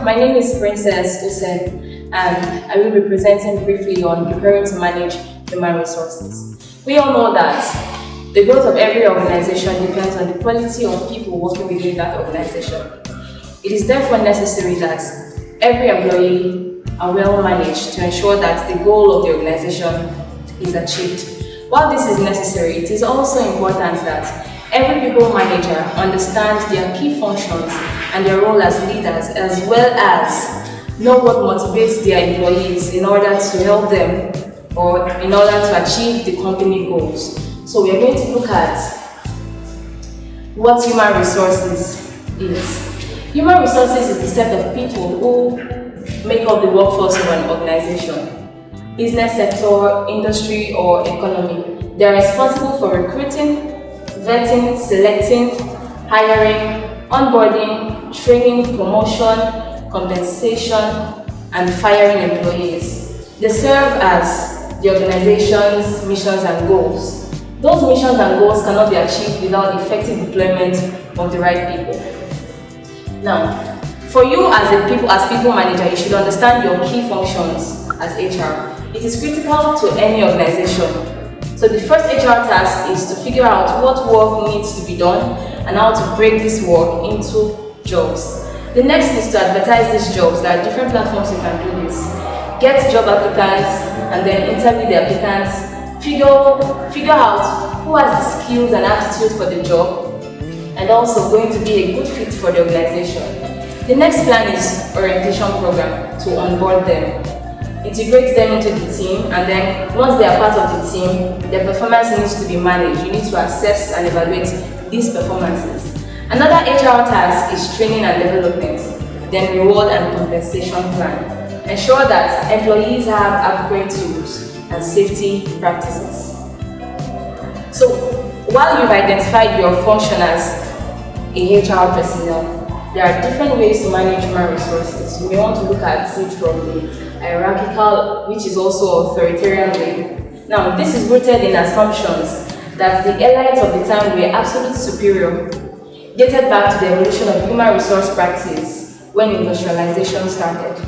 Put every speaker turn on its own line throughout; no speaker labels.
my name is Princess Usen, and I will be presenting briefly on preparing to manage human resources. We all know that the growth of every organization depends on the quality of people working within that organization. It is therefore necessary that every employee are well managed to ensure that the goal of the organization is achieved. While this is necessary, it is also important that every people manager understands their key functions and their role as leaders, as well as know what motivates their employees in order to help them or in order to achieve the company goals. So we are going to look at what human resources is. Human resources is the set of people who make up the workforce of an organization, business sector, industry, or economy. They are responsible for recruiting, vetting, selecting, hiring, onboarding, training, promotion, compensation, and firing employees. They serve as the organization's missions and goals. Those missions and goals cannot be achieved without effective deployment of the right people. Now, for you as people manager, you should understand your key functions as HR. It is critical to any organization. So the first HR task is to figure out what work needs to be done and how to break this work into jobs. The next is to advertise these jobs. There are different platforms you can do this. Get job applicants and then interview the applicants. Figure out who has the skills and aptitude for the job and also going to be a good fit for the organization. The next plan is orientation program to onboard them. Integrate them into the team, and then once they are part of the team, their performance needs to be managed. You need to assess and evaluate these performances. Another HR task is training and development, then reward and compensation plan. Ensure that employees have adequate tools and safety practices. So while you've identified your function as a HR personnel, there are different ways to manage human resources. You may want to look at it from the hierarchical, which is also authoritarian way. Now, this is rooted in assumptions that the elites of the time were absolute superior, dated back to the evolution of human resource practice when industrialization started.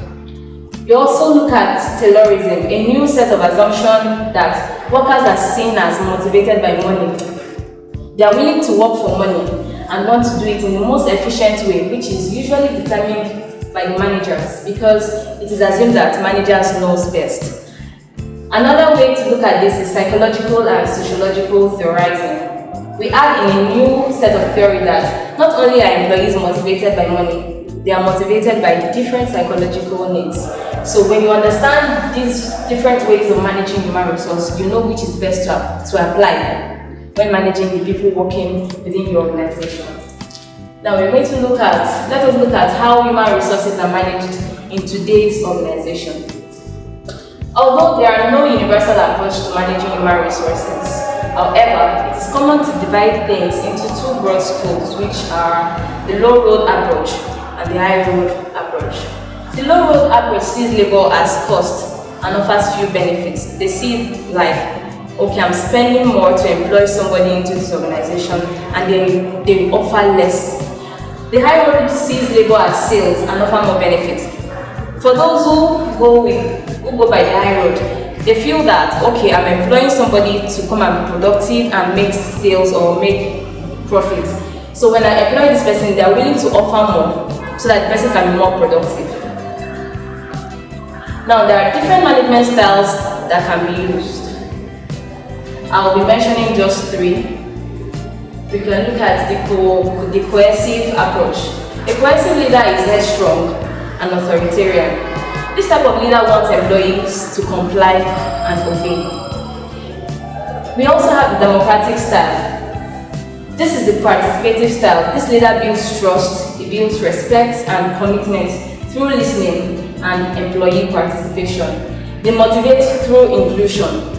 We also look at Taylorism, a new set of assumptions that workers are seen as motivated by money. They are willing to work for money and want to do it in the most efficient way, which is usually determined by the managers because it is assumed that managers knows best. Another way to look at this is psychological and sociological theorizing. We add in a new set of theory that not only are employees motivated by money, they are motivated by different psychological needs. So when you understand these different ways of managing human resources, you know which is best to apply when managing the people working within your organization. Now let us look at how human resources are managed in today's organization. Although there are no universal approach to managing human resources, however, it is common to divide things into two broad schools, which are the low road approach and the high road approach. The low road approach sees labor as cost and offers few benefits. They see it like, okay, I'm spending more to employ somebody into this organization and they offer less. The high road sees labor as sales and offer more benefits. For those who go by the high road, they feel that, okay, I'm employing somebody to come and be productive and make sales or make profit. So when I employ this person, they are willing to offer more so that the person can be more productive. Now, there are different management styles that can be used. I'll be mentioning just three. We can look at the coercive approach. A coercive leader is headstrong and authoritarian. This type of leader wants employees to comply and obey. We also have the democratic style. This is the participative style. This leader builds trust, he builds respect and commitment through listening and employee participation. They motivate through inclusion.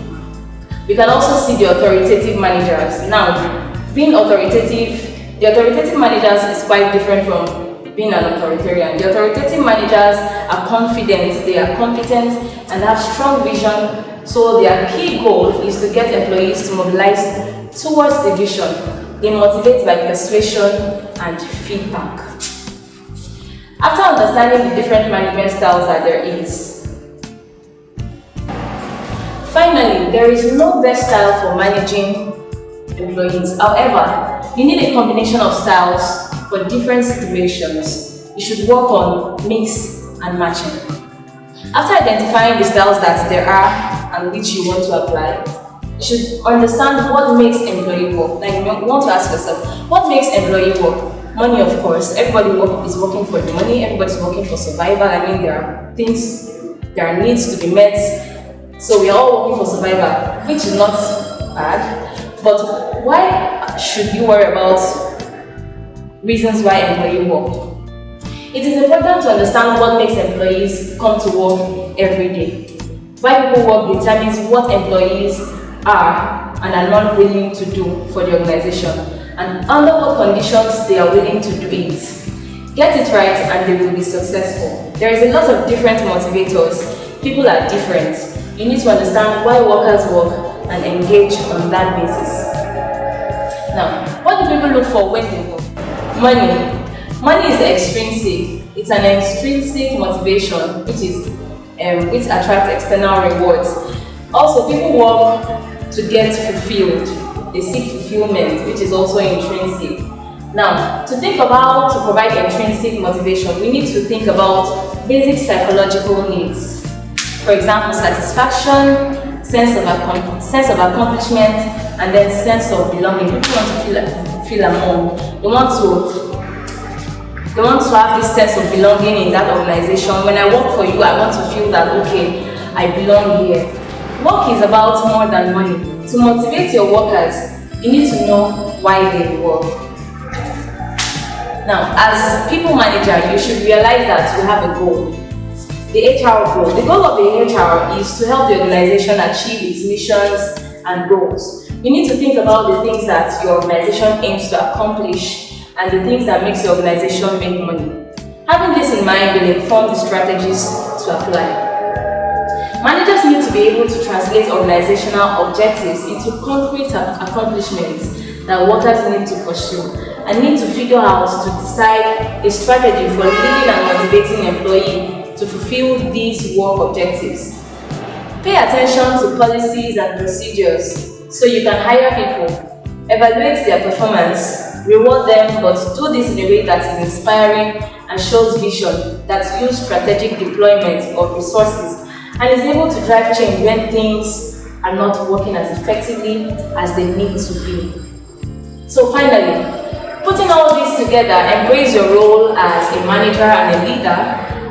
We can also see the authoritative managers. Now, being authoritative, the authoritative managers is quite different from being an authoritarian. The authoritative managers are confident, they are competent, and have strong vision. So their key goal is to get employees to mobilize towards the vision. They motivate by persuasion and feedback. After understanding the different management styles that there is, finally, there is no best style for managing employees. However, you need a combination of styles for different situations. You should work on mix and matching. After identifying the styles that there are and which you want to apply, you should understand what makes employee work. Now you want to ask yourself, what makes employee work? Money, of course. Everybody is working for the money. Everybody's working for survival. I mean, there are things, there are needs to be met. So we are all working for survival, which is not bad. But why should you worry about reasons why employee work? It is important to understand what makes employees come to work every day. Why people work determines what employees are and are not willing to do for the organization, and under what conditions they are willing to do it. Get it right and they will be successful. There is a lot of different motivators. People are different. You need to understand why workers work and engage on that basis. Now, what do people look for when they work? Money. Money is extrinsic. It's an extrinsic motivation, which attracts external rewards. Also, people work to get fulfilled. They seek fulfillment, which is also intrinsic. Now, to think about to provide intrinsic motivation, we need to think about basic psychological needs. For example, satisfaction, sense of accomplishment, and then sense of belonging. People want to feel among. They want to have this sense of belonging in that organization. When I work for you, I want to feel that, okay, I belong here. Work is about more than money. To motivate your workers, you need to know why they work. Now, as people manager, you should realize that you have a goal. The HR goal. The goal of the HR is to help the organization achieve its missions and goals. You need to think about the things that your organization aims to accomplish and the things that makes your organization make money. Having this in mind will inform the strategies to apply. Managers need to be able to translate organizational objectives into concrete accomplishments that workers need to pursue, and need to figure out to decide a strategy for leading and motivating employees to fulfill these work objectives. Pay attention to policies and procedures so you can hire people, evaluate their performance, reward them, but do this in a way that is inspiring and shows vision, that use strategic deployment of resources, and is able to drive change when things are not working as effectively as they need to be. So finally, putting all this together, embrace your role as a manager and a leader,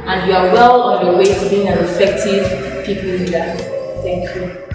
and you are well on your way to being an effective people leader. Thank you.